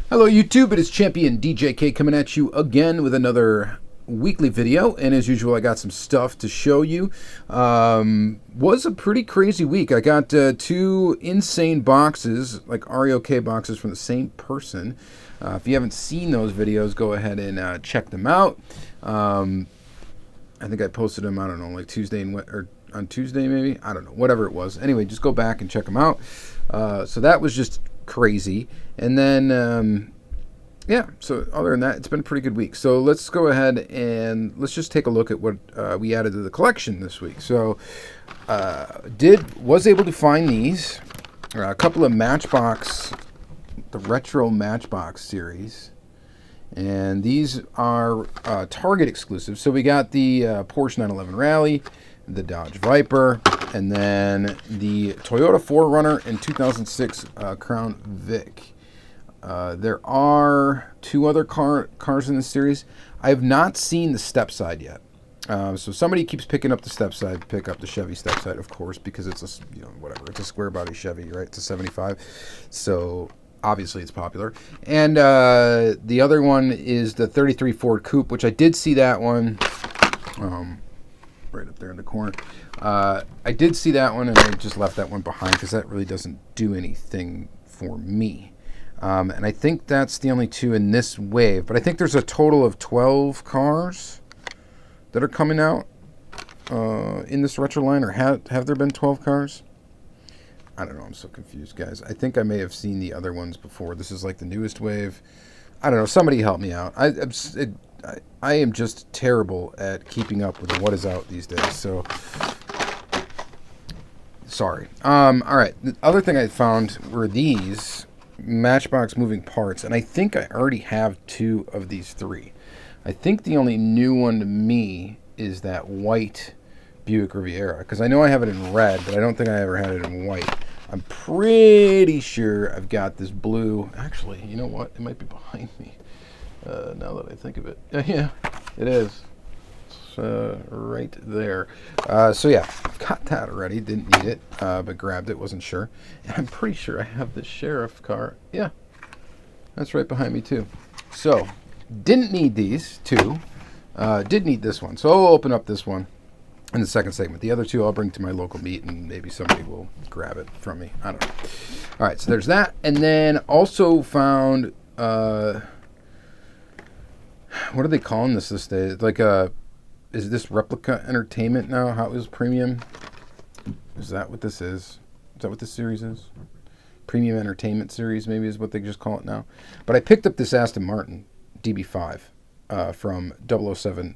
Hello YouTube, it is Championdjk coming at you again with another weekly video, and as usual I got some stuff to show you. Was a pretty crazy week. I got two insane boxes, like REOK boxes from the same person. If you haven't seen those videos, go ahead and check them out. I think I posted them, I don't know, like Tuesday or on Tuesday maybe, I don't know, whatever it was. Anyway, just go back and check them out. So that was just crazy. And then yeah, so other than that, it's been a pretty good week. So let's go ahead and let's just take a look at what we added to the collection this week. So was able to find these, a couple of Matchbox, the retro Matchbox series, and these are Target exclusive. So we got the Porsche 911 Rally, the Dodge Viper, and then the Toyota 4Runner and 2006 Crown Vic. There are two other cars in this series. I have not seen the step side yet. So somebody keeps picking up the step side. Pick up the Chevy step side, of course, because it's a, whatever. It's a square body Chevy, right? It's a 75. So obviously it's popular. And the other one is the 33 Ford Coupe, which I did see that one. Right up there in the corner. I did see that one, and I just left that one behind because that really doesn't do anything for me. And I think that's the only two in this wave. But I think there's a total of 12 cars that are coming out in this retro line. Or have there been 12 cars? I don't know. I'm so confused, guys. I think I may have seen the other ones before. This is like the newest wave. I don't know. Somebody help me out. I am just terrible at keeping up with what is out these days. So, sorry. All right. The other thing I found were these Matchbox moving parts, and I think I already have two of these three. I think the only new one to me is that white Buick Riviera, because I know I have it in red, but I don't think I ever had it in white. I'm pretty sure I've got this blue. Actually, you know what? It might be behind me. Now that I think of it. Yeah, it is. It's right there. So yeah, I've got that already. Didn't need it, but grabbed it. Wasn't sure. And I'm pretty sure I have the sheriff car. Yeah, that's right behind me too. So, didn't need these two. Did need this one. So I'll open up this one in the second segment. The other two I'll bring to my local meet, and maybe somebody will grab it from me. I don't know. All right, so there's that. And then also found... what are they calling this days? Like is this Replica Entertainment now? Hotwheels Premium? Is that what this is? Is that what this series is? Premium Entertainment Series, maybe is what they just call it now. But I picked up this Aston Martin DB5 from 007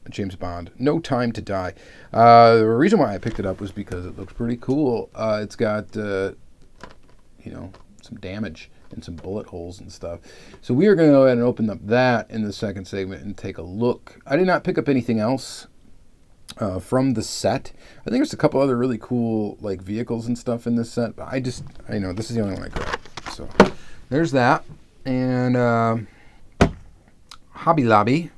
James Bond, No Time to Die. The reason why I picked it up was because it looks pretty cool. It's got, some damage and some bullet holes and stuff. So we are going to go ahead and open up that in the second segment and take a look. I did not pick up anything else from the set. I think there's a couple other really cool like vehicles and stuff in this set, but I know this is the only one I grabbed. So there's that. And Hobby Lobby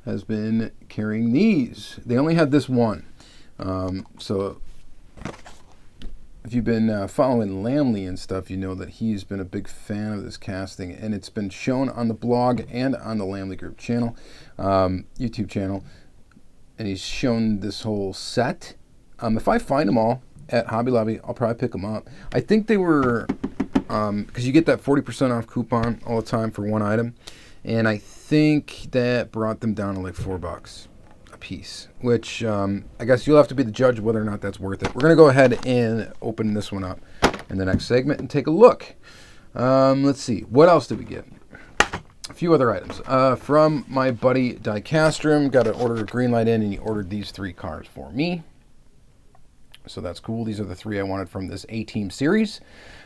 has been carrying these. They only had this one. So if you've been following Lamley and stuff, you know that he's been a big fan of this casting, and it's been shown on the blog and on the Lamley Group channel, YouTube channel, and he's shown this whole set. If I find them all at Hobby Lobby, I'll probably pick them up. I think they were, because you get that 40% off coupon all the time for one item, and I think that brought them down to like $4 a piece, which I guess you'll have to be the judge of whether or not that's worth it. We're going to go ahead and open this one up in the next segment and take a look. Let's see. What else did we get? A few other items. From my buddy Diecast, got an order of green light in, and he ordered these three cars for me. So that's cool. These are the three I wanted from this A-Team series.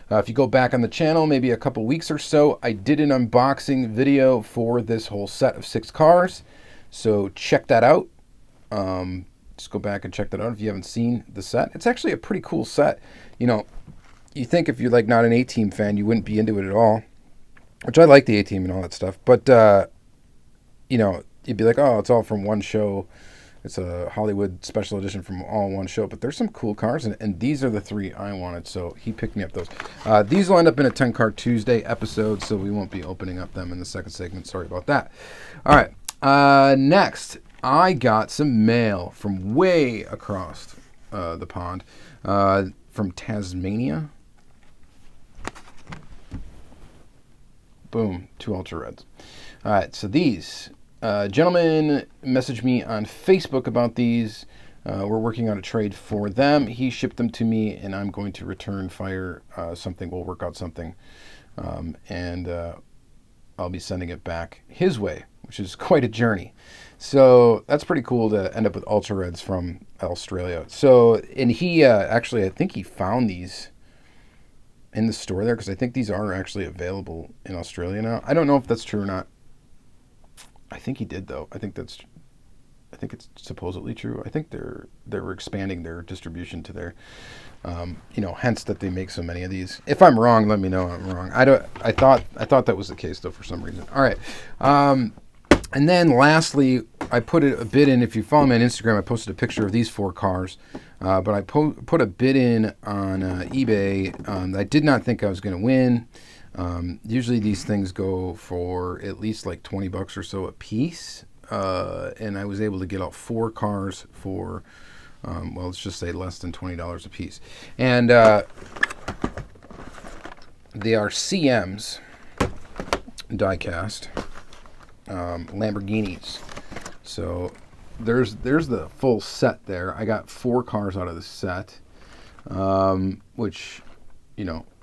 If you go back on the channel, maybe a couple weeks or so, I did an unboxing video for this whole set of 6 cars. So check that out. Just go back and check that out if you haven't seen the set. It's actually a pretty cool set. You think if you're like not an A-Team fan, you wouldn't be into it at all. Which I like the A-Team and all that stuff. But, you'd be like, oh, it's all from one show. It's a Hollywood special edition from All in One Show, but there's some cool cars, and these are the 3 I wanted, so he picked me up those. These will end up in a 10 Car Tuesday episode, so we won't be opening up them in the second segment. Sorry about that. All right, next, I got some mail from way across the pond, from Tasmania. Boom, 2 Ultra Reds. All right, so these... gentleman messaged me on Facebook about these. We're working on a trade for them. He shipped them to me, and I'm going to return fire something. We'll work out something. And I'll be sending it back his way, which is quite a journey. So that's pretty cool to end up with Ultra Reds from Australia. So, and he actually, I think he found these in the store there, because I think these are actually available in Australia now. I don't know if that's true or not. I think he did, though. I think it's supposedly true. I think they're expanding their distribution to their, hence that they make so many of these. If I'm wrong, let me know I'm wrong. I thought that was the case, though, for some reason. All right. And then lastly, I put a bid in. If you follow me on Instagram, I posted a picture of these 4 cars. But I put a bid in on eBay. I did not think I was going to win. Usually these things go for at least like $20 or so a piece. And I was able to get out 4 cars for, let's just say less than $20 a piece. And they are CMs, Diecast, Lamborghinis. So there's the full set there. I got 4 cars out of the set, which,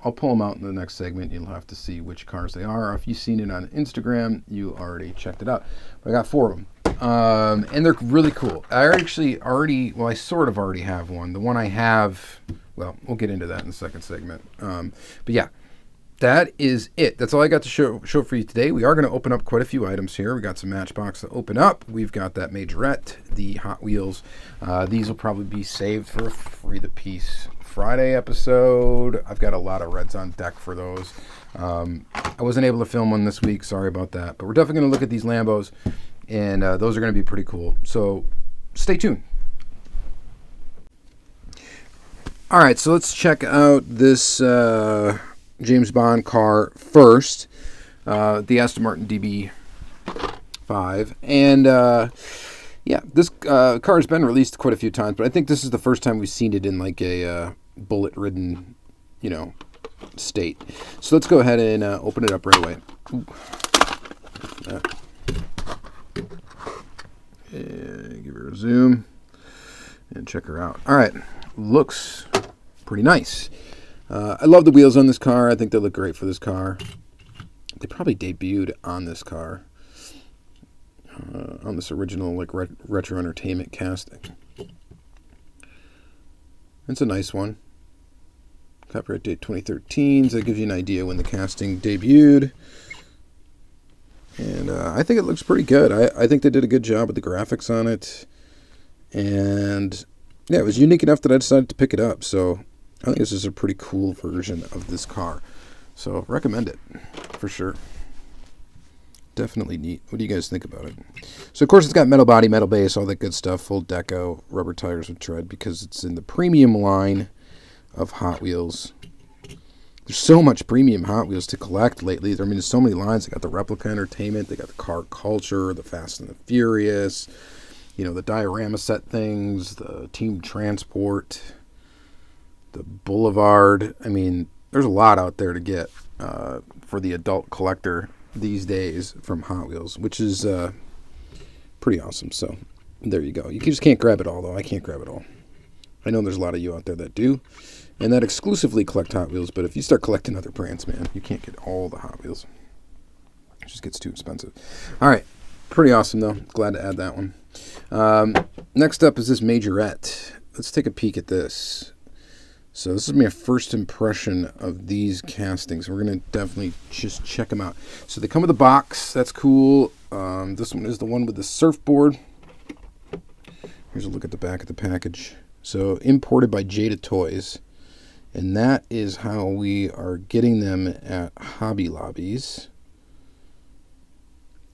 I'll pull them out in the next segment. You'll have to see which cars they are. If you've seen it on Instagram, you already checked it out. But I got 4 of them. And they're really cool. I sort of already have one. The one I have, we'll get into that in the second segment. But yeah, that is it. That's all I got to show for you today. We are going to open up quite a few items here. We got some Matchbox to open up. We've got that Majorette, the Hot Wheels. These will probably be saved for a Free the Piece Friday episode. I've got a lot of reds on deck for those. I wasn't able to film one this week. Sorry about that. But we're definitely going to look at these Lambos, and those are going to be pretty cool. So stay tuned. All right, so let's check out this James Bond car first. The Aston Martin DB5. And this car has been released quite a few times, but I think this is the first time we've seen it in like a bullet-ridden, state. So let's go ahead and open it up right away. Give her a zoom and check her out. All right, looks pretty nice. I love the wheels on this car. I think they look great for this car. They probably debuted on this car, on this original like retro entertainment casting. It's a nice one. Copyright date 2013, so that gives you an idea when the casting debuted. And I think it looks pretty good. I think they did a good job with the graphics on it. And yeah, it was unique enough that I decided to pick it up. So I think this is a pretty cool version of this car. So recommend it for sure. Definitely neat. What do you guys think about it? So, of course, it's got metal body, metal base, all that good stuff, full deco, rubber tires with tread, because it's in the premium line of Hot Wheels. There's so much premium Hot Wheels to collect lately. I mean, there's so many lines. They got the Replica Entertainment, they got the Car Culture, the Fast and the Furious, the diorama set things, the Team Transport, the Boulevard. I mean, there's a lot out there to get for the adult collector these days from Hot Wheels, which is pretty awesome. So there you go. You just can't grab it all, though. I can't grab it all. I know there's a lot of you out there that do, and that exclusively collect Hot Wheels, but if you start collecting other brands, man, you can't get all the Hot Wheels. It just gets too expensive. All right. Pretty awesome, though. Glad to add that one. Next up is this Majorette. Let's take a peek at this. So this is my first impression of these castings. We're going to definitely just check them out. So they come with a box. That's cool. This one is the one with the surfboard. Here's a look at the back of the package. So imported by Jada Toys. And that is how we are getting them at Hobby Lobbies.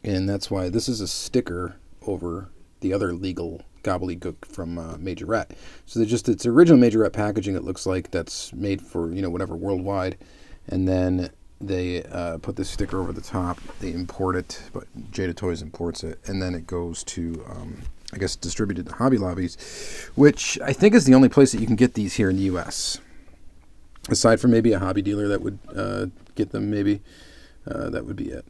And that's why this is a sticker over the other legal gobbledygook from Majorette. So it's original Majorette packaging, it looks like, that's made for, whatever, worldwide. And then they put this sticker over the top. They import it, but Jada Toys imports it. And then it goes to, I guess, distributed to Hobby Lobbies, which I think is the only place that you can get these here in the U.S. Aside from maybe a hobby dealer that would get them, maybe. That would be it.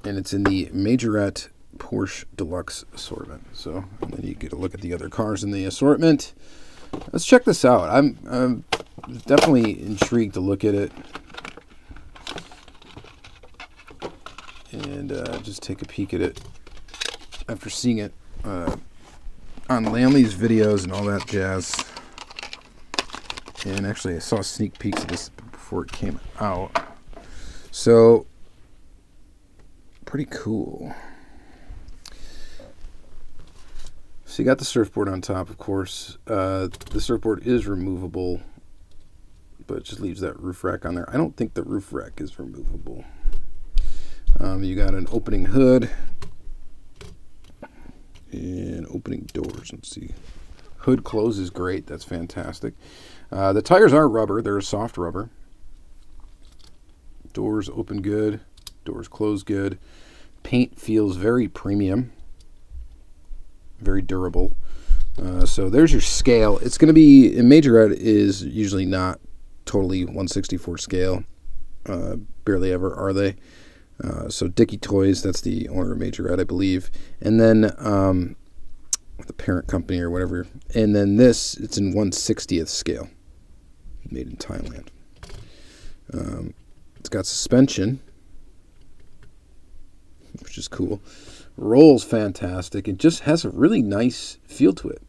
And it's in the Majorette Porsche Deluxe assortment. So, and then you get a look at the other cars in the assortment. Let's check this out. I'm definitely intrigued to look at it. And just take a peek at it after seeing it on Lamley's videos and all that jazz. And actually, I saw sneak peeks of this before it came out. So, pretty cool. So you got the surfboard on top, of course. The surfboard is removable, but it just leaves that roof rack on there. I don't think the roof rack is removable. You got an opening hood and opening doors. Let's see. Hood closes great. That's fantastic. The tires are rubber. They're soft rubber. Doors open good. Doors close good. Paint feels very premium. Very durable. So there's your scale. It's going to be, in Majorette is usually not totally 1/64 scale. Barely ever are they. So Dicky Toys, that's the owner of Majorette, I believe. And then the parent company or whatever. And then this, it's in 1/60th scale. Made in Thailand. It's got suspension, which is cool. Rolls fantastic. It just has a really nice feel to it.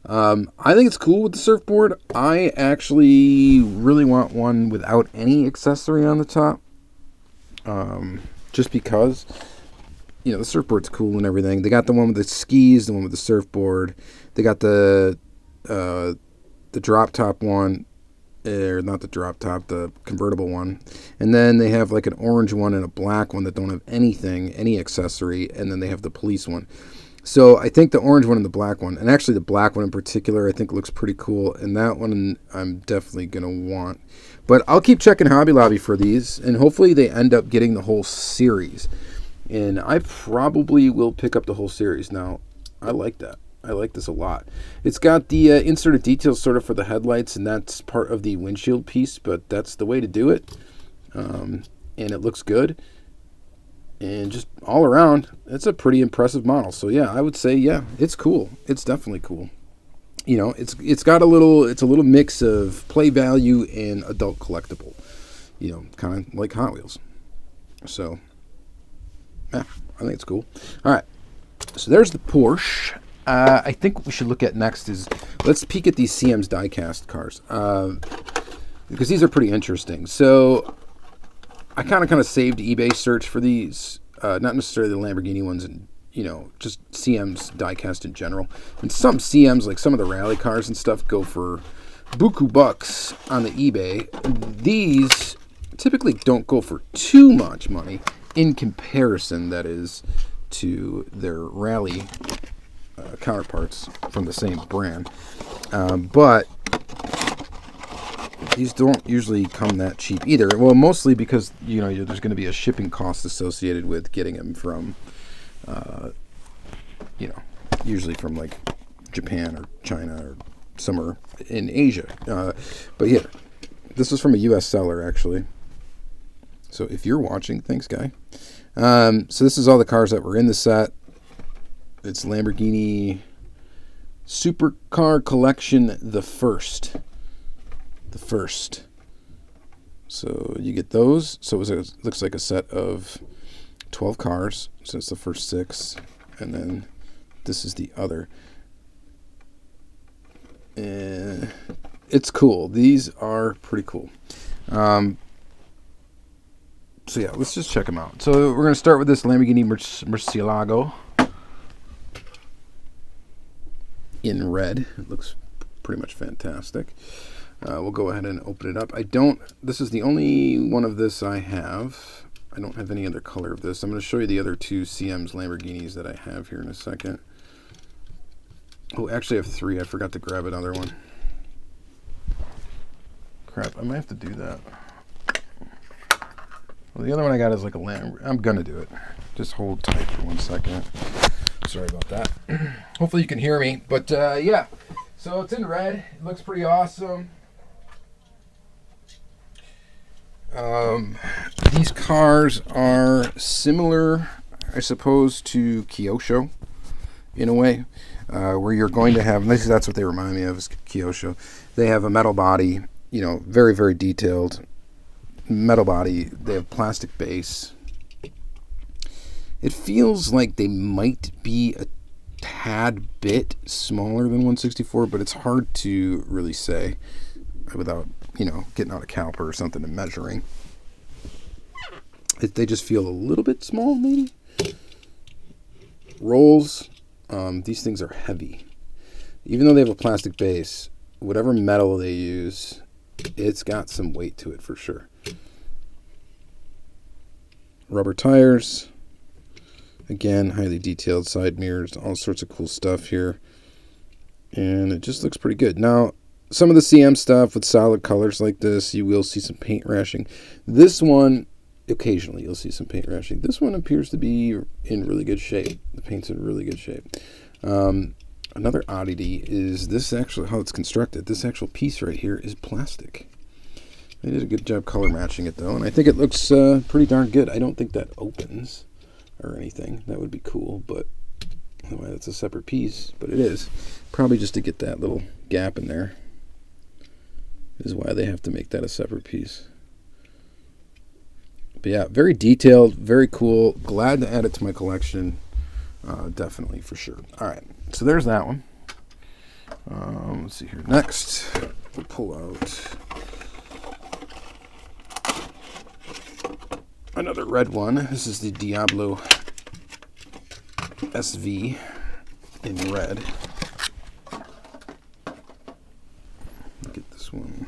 I think it's cool with the surfboard. I actually really want one without any accessory on the top. Just because, the surfboard's cool and everything. They got the one with the skis, the one with the surfboard. They got the drop top one, or not the drop top, the convertible one. And then they have like an orange one and a black one that don't have anything, any accessory. And then they have the police one. So I think the orange one and the black one, and actually the black one in particular, I think looks pretty cool. And that one I'm definitely going to want. But I'll keep checking Hobby Lobby for these, and hopefully they end up getting the whole series. And I probably will pick up the whole series. Now, I like that. I like this a lot. It's got the inserted details sort of for the headlights, and that's part of the windshield piece, but that's the way to do it. And it looks good. And just all around, it's a pretty impressive model. So yeah, I would say, yeah, it's cool. It's definitely cool. It's got a little mix of play value and adult collectible. Kind of like Hot Wheels. So, yeah, I think it's cool. All right, so there's the Porsche. I think what we should look at next is, let's peek at these CM's diecast cars, because these are pretty interesting. So I kind of saved eBay search for these, not necessarily the Lamborghini ones, and just CM's diecast in general. And some CM's, like some of the rally cars and stuff, go for buku bucks on the eBay. These typically don't go for too much money in comparison, that is, to their rally counterparts from the same brand. But these don't usually come that cheap either. Well, mostly because, there's going to be a shipping cost associated with getting them from, usually from like Japan or China or somewhere in Asia. But yeah, this is from a U.S. seller, actually. So if you're watching, thanks, guy. So this is all the cars that were in the set. It's Lamborghini Supercar Collection, the first. So you get those. So it looks like a set of 12 cars. So it's the first 6. And then this is the other. It's cool. These are pretty cool. So yeah, let's just check them out. So we're going to start with this Lamborghini Murcielago in red. It looks pretty much fantastic. We'll go ahead and open it up. This is the only one of this I have. I don't have any other color of this. I'm going to show you the other two CM's Lamborghinis that I have here in a second. Oh, actually I have 3. I forgot to grab another one. Crap, I might have to do that. Well, the other one I got is like a lamb. I'm going to do it. Just hold tight for 1 second. Sorry about that. Hopefully you can hear me. But yeah, so it's in red. It looks pretty awesome. These cars are similar, I suppose, to Kyosho in a way, where you're going to have, that's what they remind me of, is Kyosho. They have a metal body, you know, very, very detailed metal body. They have plastic base. It feels like they might be a tad bit smaller than 164, but it's hard to really say without, you know, getting out a caliper or something and measuring. They just feel a little bit small, maybe. Rolls, these things are heavy. Even though they have a plastic base, whatever metal they use, it's got some weight to it for sure. Rubber tires. Again, highly detailed side mirrors, all sorts of cool stuff here. And it just looks pretty good. Now, some of the CM stuff with solid colors like this, you will see some paint rashing. This one, occasionally you'll see some paint rashing. This one appears to be in really good shape. The paint's in really good shape. Another oddity is this actually, how it's constructed. This actual piece right here is plastic. They did a good job color matching it though, and I think it looks pretty darn good. I don't think that opens or anything. That would be cool, but anyway, that's a separate piece, but it is. Probably just to get that little gap in there is why they have to make that a separate piece. But yeah, very detailed, very cool. Glad to add it to my collection. Definitely, for sure. All right, so there's that one. Let's see here. Next, we'll pull out another red one. This is the Diablo SV in red. Get this one.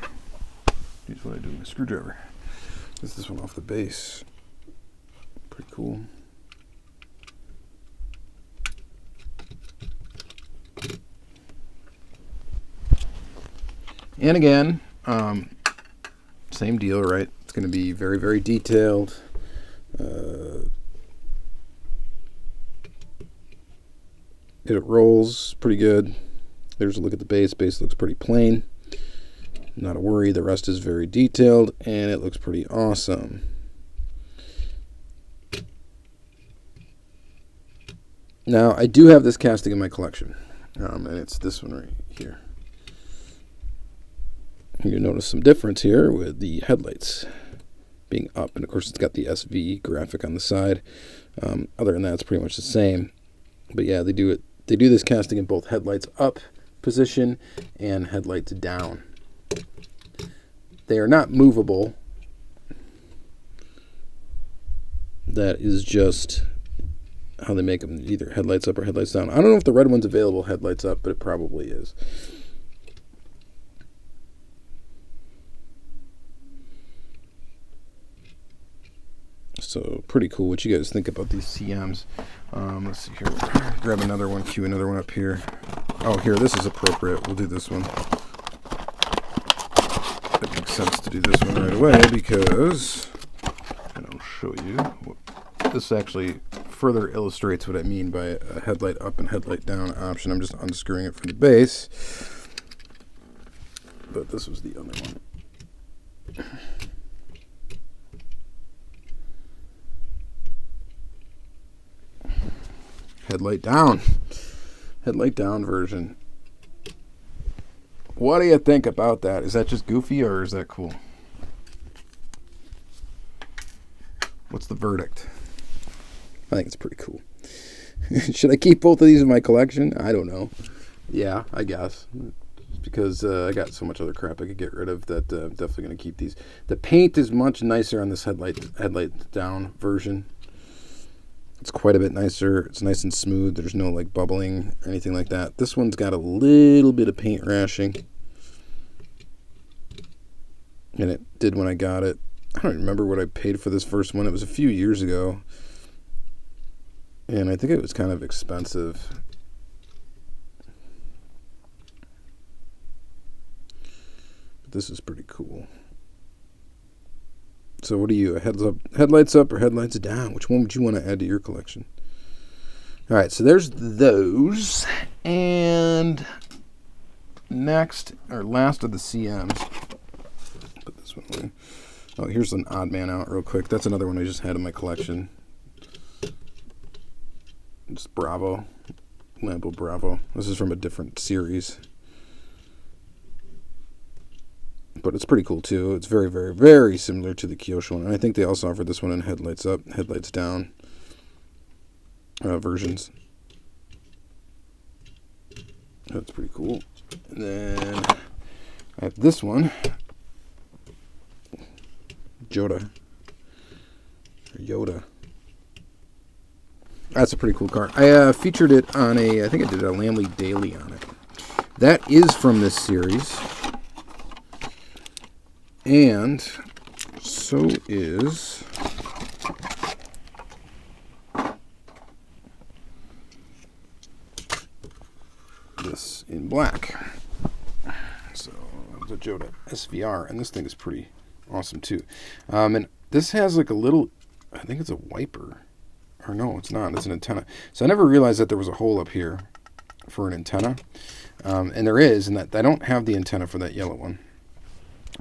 Here's what I do with my screwdriver. Get this one off the base. Pretty cool. And again, same deal, right? It's going to be very, very detailed. It rolls pretty good. There's a look at the base. Base looks pretty plain. Not a worry. The rest is very detailed, and it looks pretty awesome. Now, I do have this casting in my collection, and it's this one right here. You notice some difference here with the headlights being up, and of course it's got the SV graphic on the side. Other than that, it's pretty much the same. But yeah, they do this casting in both headlights up position and headlights down. They are not movable. That is just how they make them, either headlights up or headlights down. I don't know if the red one's available headlights up, but it probably is. So pretty cool. What you guys think about these CMs? Let's see here. Grab another one, cue another one up here. Oh, here, this is appropriate. We'll do this one. It makes sense to do this one right away because, and I'll show you. This actually further illustrates what I mean by a headlight up and headlight down option. I'm just unscrewing it from the base. But this was the other one. Headlight down. Headlight down version. What do you think about that? Is that just goofy or is that cool? What's the verdict? I think it's pretty cool. Should I keep both of these in my collection? I don't know. Yeah, I guess. Because I got so much other crap I could get rid of that I'm definitely going to keep these. The paint is much nicer on this headlight down version. It's quite a bit nicer. It's nice and smooth. There's no like bubbling or anything like that. This one's got a little bit of paint rashing. And it did when I got it. I don't remember what I paid for this first one. It was a few years ago. And I think it was kind of expensive. This is pretty cool. So what are you, headlights up or headlights down? Which one would you want to add to your collection? All right, so there's those. And next, or last of the CMs. Put this one away. Oh, here's an odd man out real quick. That's another one I just had in my collection. It's Bravo. Lambo Bravo. This is from a different series. But it's pretty cool too. It's very, very, very similar to the Kyosho one. And I think they also offered this one in headlights up, headlights down versions. That's pretty cool. And then I have this one. Yoda. That's a pretty cool car. I featured it on I think I did a Lamley Daily on it. That is from this series. And so is this in black. So the Yoda SVR, and this thing is pretty awesome too. And this has like a little, I think it's a wiper. Or no, it's not. It's an antenna. So I never realized that there was a hole up here for an antenna. And there is, and that I don't have the antenna for that yellow one.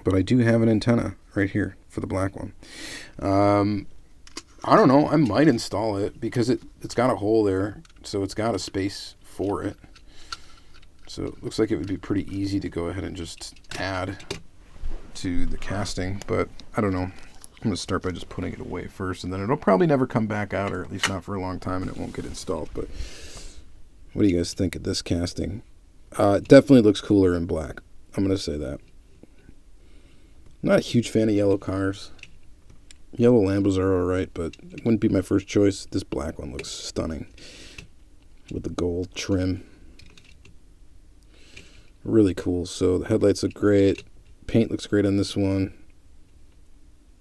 But I do have an antenna right here for the black one. I don't know. I might install it because it's got a hole there. So it's got a space for it. So it looks like it would be pretty easy to go ahead and just add to the casting. But I don't know. I'm going to start by just putting it away first. And then it'll probably never come back out, or at least not for a long time, and it won't get installed. But what do you guys think of this casting? It definitely looks cooler in black. I'm going to say that. Not a huge fan of yellow cars. Yellow Lambos are alright, but it wouldn't be my first choice. This black one looks stunning with the gold trim. Really cool. So the headlights look great. Paint looks great on this one.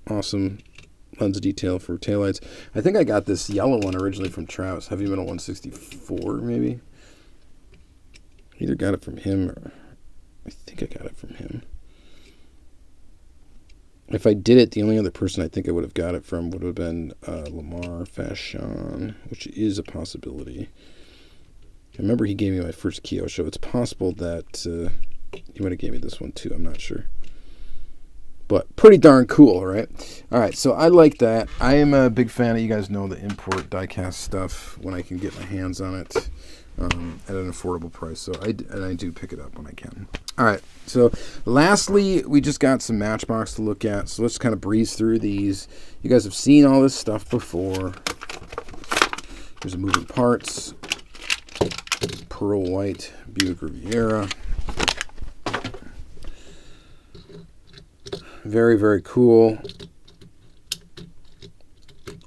Awesome lens detail for taillights. I think I got this yellow one originally from Travis. Heavy Metal 164, maybe. Either got it from him or I think I got it from him. If I did it, the only other person I think I would have got it from would have been Lamar Fashion, which is a possibility. I remember he gave me my first Kyosho. It's possible that he might have gave me this one too. I'm not sure. But pretty darn cool, right? All right, so I like that. I am a big fan of, you guys know, the import diecast stuff when I can get my hands on it at an affordable price. So I do pick it up when I can. All right, so lastly, we just got some Matchbox to look at. So let's kind of breeze through these. You guys have seen all this stuff before. There's a moving parts. Pearl White Buick Riviera. Very, very cool.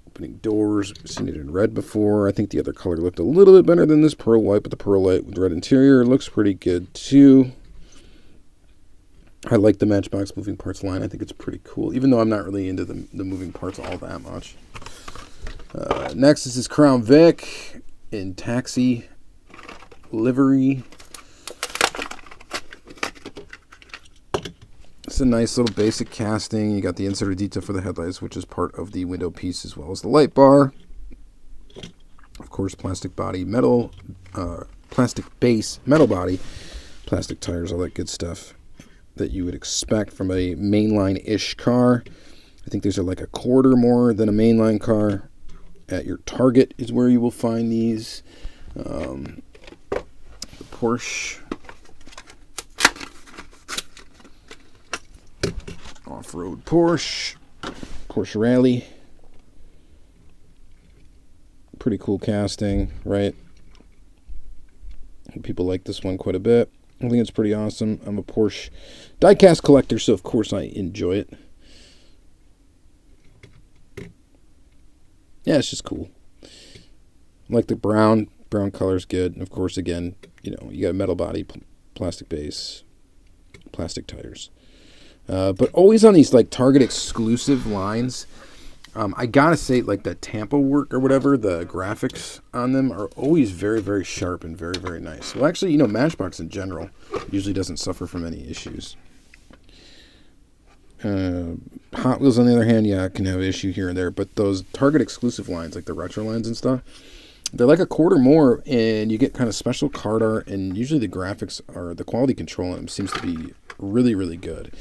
Opening doors. We've seen it in red before. I think the other color looked a little bit better than this Pearl White, but the Pearl White with red interior looks pretty good too. I like the Matchbox moving parts line. I think it's pretty cool, even though I'm not really into the moving parts all that much. Next is this Crown Vic in taxi livery. It's a nice little basic casting. You got the inserted detail for the headlights, which is part of the window piece, as well as the light bar. Of course, plastic body, metal, plastic base, metal body, plastic tires, all that good stuff that you would expect from a mainline-ish car. I think these are like a quarter more than a mainline car. At your Target is where you will find these. The Porsche. Off-road Porsche. Porsche Rally. Pretty cool casting, right? People like this one quite a bit. I think it's pretty awesome. I'm a Porsche diecast collector, so of course I enjoy it. Yeah, it's just cool. I like the brown. Brown color's good. And of course, again, you know, you got a metal body, plastic base, plastic tires. But always on these like Target exclusive lines, I gotta say, like the Tampa work or whatever, the graphics on them are always very, very sharp and very, very nice. Well, actually, you know, Matchbox in general usually doesn't suffer from any issues. Hot Wheels, on the other hand, yeah, can have an issue here and there, but those Target exclusive lines, like the retro lines and stuff, they're like a quarter more, and you get kind of special card art, and usually the graphics or the quality control on them seems to be really, really good.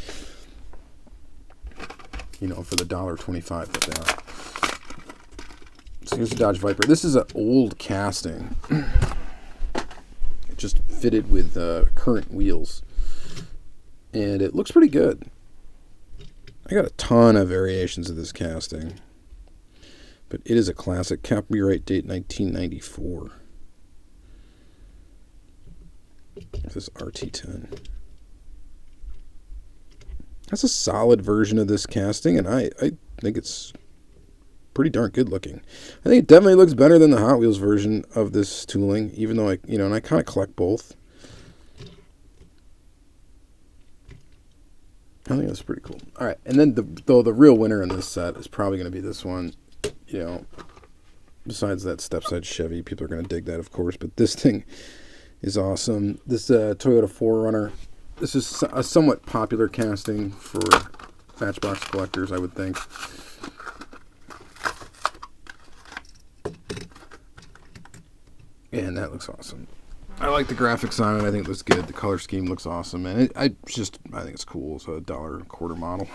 You know, for the $1.25 that they are. So here's the Dodge Viper. This is an old casting. It just fitted with current wheels. And it looks pretty good. I got a ton of variations of this casting. But it is a classic. Copyright date 1994. This RT10. That's a solid version of this casting, and I think it's pretty darn good looking. I think it definitely looks better than the Hot Wheels version of this tooling, even though and I kind of collect both. I think that's pretty cool. All right, and then the real winner in this set is probably going to be this one. Besides that step-side Chevy, people are going to dig that, of course, but this thing is awesome. This Toyota 4Runner. This is a somewhat popular casting for Matchbox collectors, I would think. And that looks awesome. I like the graphics on it. I think it looks good. The color scheme looks awesome. And I think it's cool. It's a $1.25 model.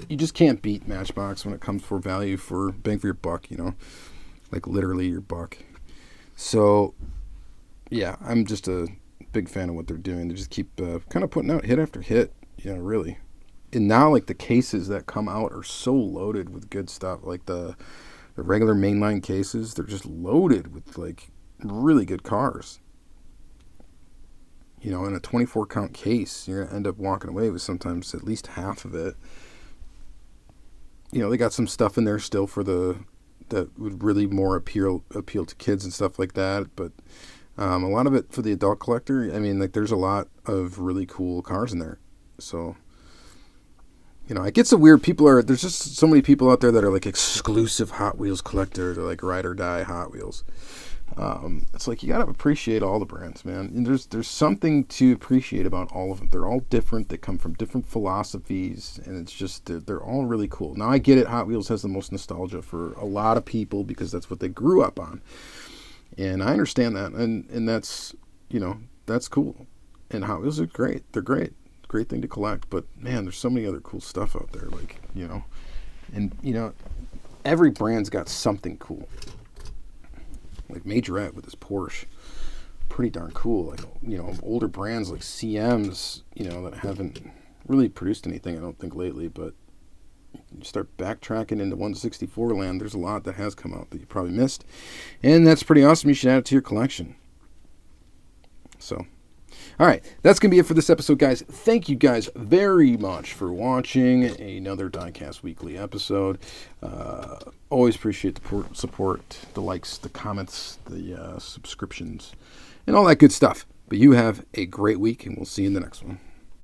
You just can't beat Matchbox when it comes for value for bang for your buck, like literally your buck. So, yeah, I'm just a big fan of what they're doing. They just keep kind of putting out hit after hit, really. And now, like, the cases that come out are so loaded with good stuff. Like the regular mainline cases, they're just loaded with, like, really good cars. In a 24 count case, you're going to end up walking away with sometimes at least half of it. They got some stuff in there still that would really more appeal to kids and stuff like that. But a lot of it for the adult collector. I mean, like, there's a lot of really cool cars in there. So, it gets so weird. There's just so many people out there that are like exclusive Hot Wheels collectors or like ride or die Hot Wheels. It's like you gotta appreciate all the brands, man. And there's something to appreciate about all of them. They're all different. They come from different philosophies, and it's just they're all really cool. Now I get it. Hot Wheels has the most nostalgia for a lot of people because that's what they grew up on, and I understand that. And that's that's cool. And Hot Wheels are great. They're great. Great thing to collect. But man, there's so many other cool stuff out there. Like every brand's got something cool. Like Majorette with his Porsche, pretty darn cool. Like older brands like CMs, that haven't really produced anything, I don't think, lately. But you start backtracking into 164 land, there's a lot that has come out that you probably missed, and that's pretty awesome. You should add it to your collection. So, all right, that's going to be it for this episode, guys. Thank you guys very much for watching another Diecast Weekly episode. Always appreciate the support, the likes, the comments, the subscriptions, and all that good stuff. But you have a great week, and we'll see you in the next one.